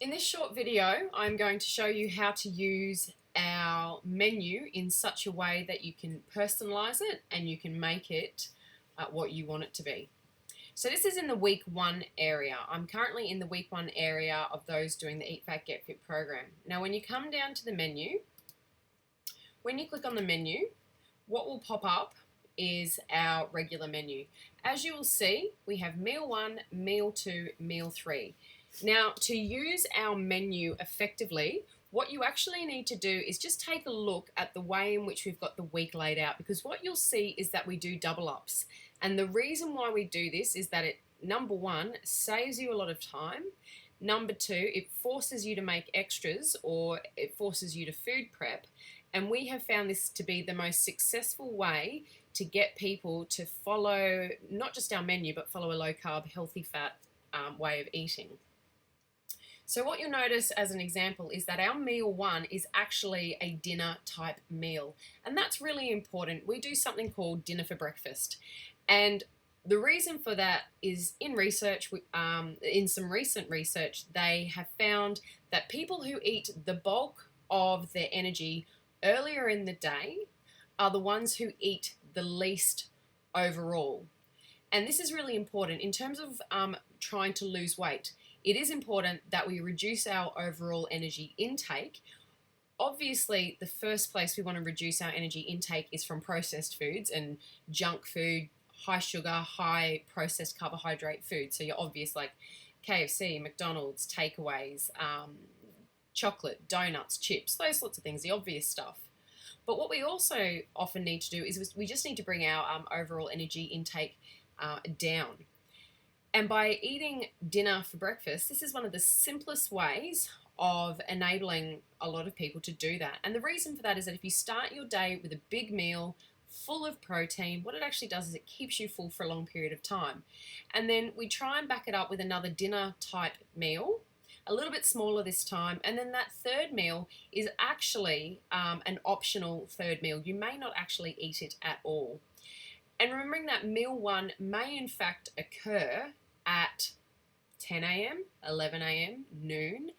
In this short video, I'm going to show you how to use our menu in such a way that you can personalize it and you can make it what you want it to be. So this is in the week 1 area. I'm currently in the week 1 area of those doing the Eat Fat Get Fit program. Now when you come down to the menu, when you click on the menu, what will pop up is our regular menu. As you will see, we have meal 1, meal 2, meal 3. Now, to use our menu effectively, what you actually need to do is just take a look at the way in which we've got the week laid out, because what you'll see is that we do double ups. And the reason why we do this is that it, number one, saves you a lot of time. Number two, it forces you to make extras, or it forces you to food prep. And we have found this to be the most successful way to get people to follow not just our menu, but follow a low carb, healthy fat way of eating. So what you'll notice as an example is that our meal 1 is actually a dinner type meal. And that's really important. We do something called dinner for breakfast. And the reason for that is in research, in some recent research, they have found that people who eat the bulk of their energy earlier in the day are the ones who eat the least overall. And this is really important in terms of trying to lose weight. It is important that we reduce our overall energy intake. Obviously, the first place we want to reduce our energy intake is from processed foods and junk food, high sugar, high processed carbohydrate food. So your obvious like KFC, McDonald's, takeaways, chocolate, donuts, chips, those sorts of things, the obvious stuff. But what we also often need to do is we just need to bring our overall energy intake down. And by eating dinner for breakfast, this is one of the simplest ways of enabling a lot of people to do that. And the reason for that is that if you start your day with a big meal full of protein, what it actually does is it keeps you full for a long period of time. And then we try and back it up with another dinner type meal, a little bit smaller this time. And then that third meal is actually an optional third meal. You may not actually eat it at all. And remembering that meal 1 may in fact occur at 10 a.m., 11 a.m., noon,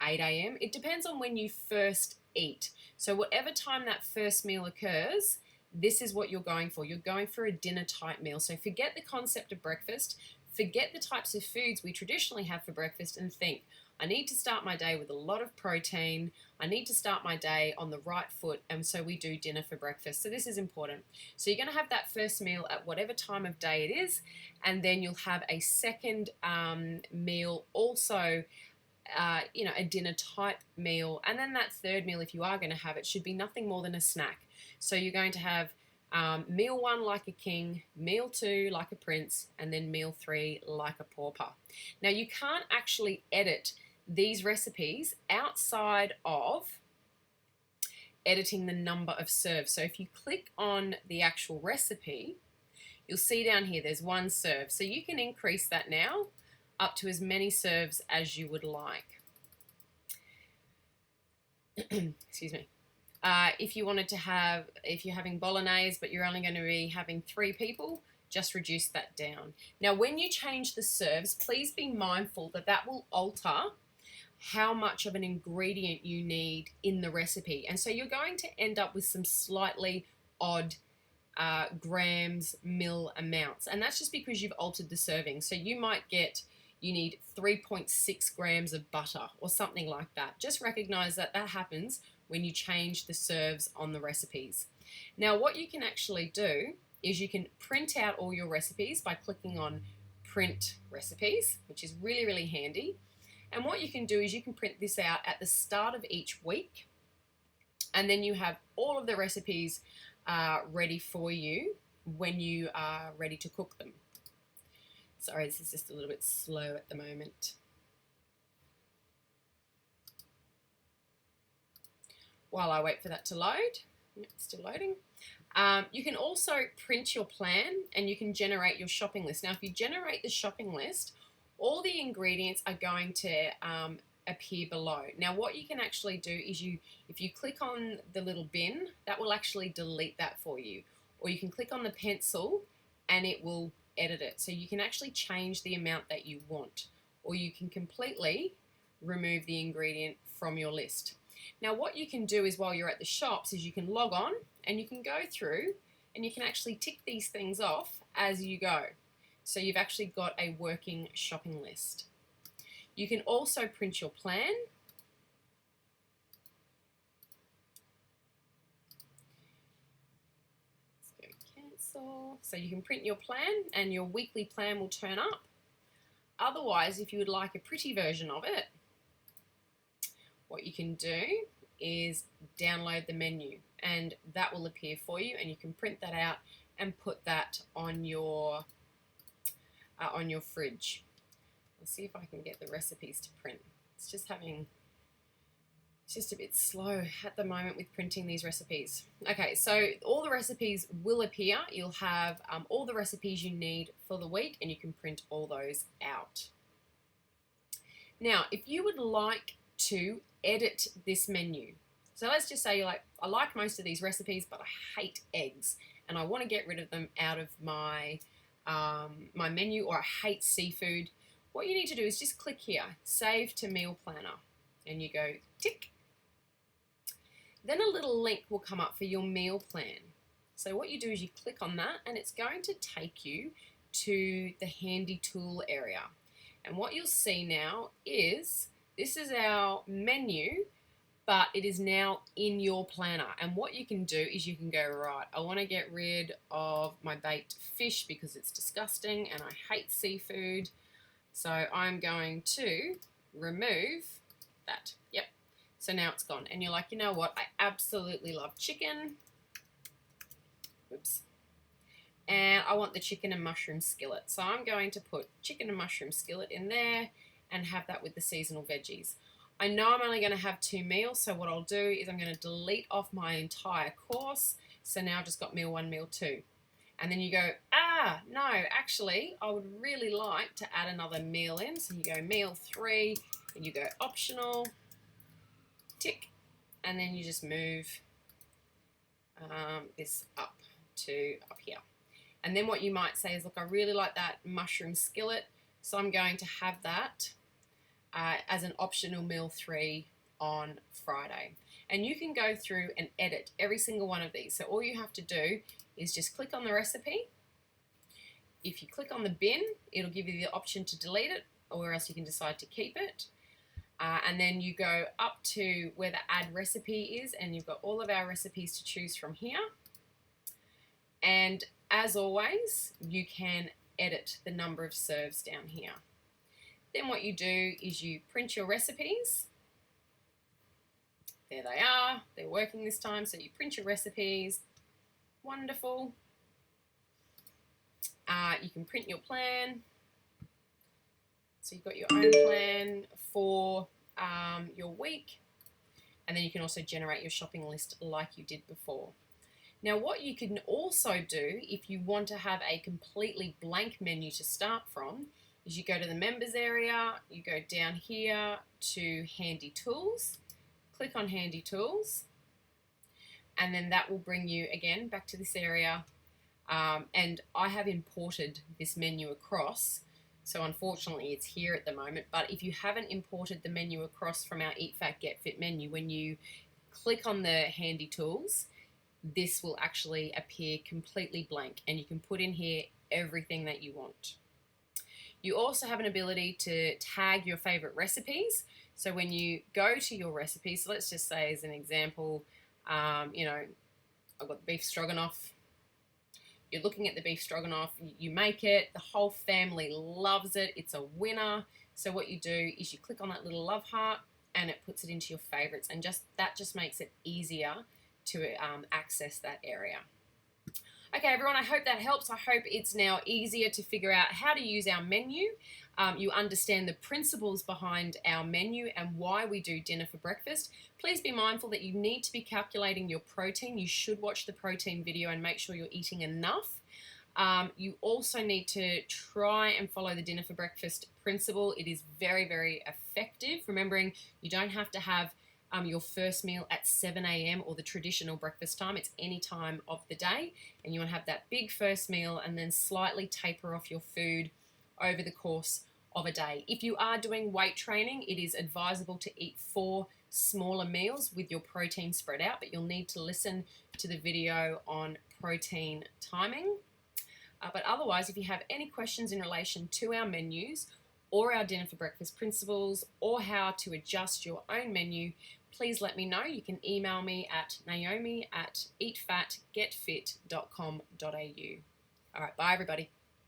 8 a.m. It depends on when you first eat. So whatever time that first meal occurs, this is what you're going for. You're going for a dinner type meal. So forget the concept of breakfast, forget the types of foods we traditionally have for breakfast, and think, I need to start my day with a lot of protein. I need to start my day on the right foot, and so we do dinner for breakfast. So this is important. So you're going to have that first meal at whatever time of day it is, and then you'll have a second meal also, a dinner type meal, and then that third meal, if you are going to have it, should be nothing more than a snack. So you're going to have meal 1 like a king, meal 2 like a prince, and then meal 3 like a pauper. Now you can't actually edit these recipes outside of editing the number of serves. So if you click on the actual recipe, you'll see down here there's 1 serve. So you can increase that now up to as many serves as you would like. Excuse me. If you wanted to have, if you're having bolognese but you're only going to be having 3 people, just reduce that down. Now when you change the serves, please be mindful that that will alter how much of an ingredient you need in the recipe. And so you're going to end up with some slightly odd grams, mil amounts. And that's just because you've altered the serving. So you might get, you need 3.6 grams of butter or something like that. Just recognize that that happens when you change the serves on the recipes. Now what you can actually do is you can print out all your recipes by clicking on print recipes, which is really, really handy. And what you can do is you can print this out at the start of each week, and then you have all of the recipes ready for you when you are ready to cook them. Sorry, this is just a little bit slow at the moment. While I wait for that to load, it's still loading. You can also print your plan and you can generate your shopping list. Now, if you generate the shopping list, all the ingredients are going to appear below. Now, what you can actually do is if you click on the little bin, that will actually delete that for you. Or you can click on the pencil and it will edit it. So you can actually change the amount that you want. Or you can completely remove the ingredient from your list. Now what you can do is while you're at the shops is you can log on and you can go through and you can actually tick these things off as you go. So you've actually got a working shopping list. You can also print your plan. Let's go cancel. So you can print your plan and your weekly plan will turn up. Otherwise, if you would like a pretty version of it, what you can do is download the menu and that will appear for you and you can print that out and put that on your fridge. Let's see if I can get the recipes to print. It's just a bit slow at the moment with printing these recipes. Okay, so all the recipes will appear. You'll have all the recipes you need for the week and you can print all those out. Now, if you would like to edit this menu, so let's just say you're like, I like most of these recipes, but I hate eggs and I want to get rid of them out of my my menu, or I hate seafood. What you need to do is just click here, Save to Meal Planner, and you go tick. Then a little link will come up for your meal plan. So what you do is you click on that and it's going to take you to the handy tool area. And what you'll see now is this is our menu, but it is now in your planner. And what you can do is you can go, right, I want to get rid of my baked fish because it's disgusting and I hate seafood. So I'm going to remove that. Yep. So now it's gone. And you're like, you know what? I absolutely love chicken. Oops. And I want the chicken and mushroom skillet. So I'm going to put chicken and mushroom skillet in there and have that with the seasonal veggies. I know I'm only going to have 2 meals, so what I'll do is I'm going to delete off my entire course. So now I've just got meal 1, meal 2. And then you go, no, actually, I would really like to add another meal in. So you go meal 3, and you go optional, tick, and then you just move this up to up here. And then what you might say is, look, I really like that mushroom skillet, so I'm going to have that as an optional meal 3 on Friday. And you can go through and edit every single one of these. So all you have to do is just click on the recipe. If you click on the bin, it'll give you the option to delete it, or else you can decide to keep it. And then you go up to where the add recipe is, and you've got all of our recipes to choose from here. And as always, you can edit the number of serves down here. Then what you do is you print your recipes. There they are. They're working this time. So you print your recipes. Wonderful. You can print your plan. So you've got your own plan for your week. And then you can also generate your shopping list like you did before. Now what you can also do if you want to have a completely blank menu to start from is you go to the members area, you go down here to handy tools, click on handy tools, and then that will bring you again back to this area. And I have imported this menu across, so unfortunately it's here at the moment, but if you haven't imported the menu across from our Eat Fat Get Fit menu, when you click on the handy tools, this will actually appear completely blank and you can put in here everything that you want. You also have an ability to tag your favorite recipes. So when you go to your recipes, so let's just say as an example, you know, I've got the beef stroganoff. You're looking at the beef stroganoff, you make it, the whole family loves it, it's a winner. So what you do is you click on that little love heart and it puts it into your favorites, and that just makes it easier to access that area. Okay everyone, I hope that helps. I hope it's now easier to figure out how to use our menu. You understand the principles behind our menu and why we do dinner for breakfast. Please be mindful that you need to be calculating your protein. You should watch the protein video and make sure you're eating enough. You also need to try and follow the dinner for breakfast principle. It is very, very effective. Remembering you don't have to have your first meal at 7 a.m. or the traditional breakfast time. It's any time of the day, and you want to have that big first meal and then slightly taper off your food over the course of a day. If you are doing weight training, it is advisable to eat 4 smaller meals with your protein spread out, but you'll need to listen to the video on protein timing. But otherwise, if you have any questions in relation to our menus or our dinner for breakfast principles or how to adjust your own menu, please let me know. You can email me at naomi@eatfatgetfit.com.au. All right, bye everybody.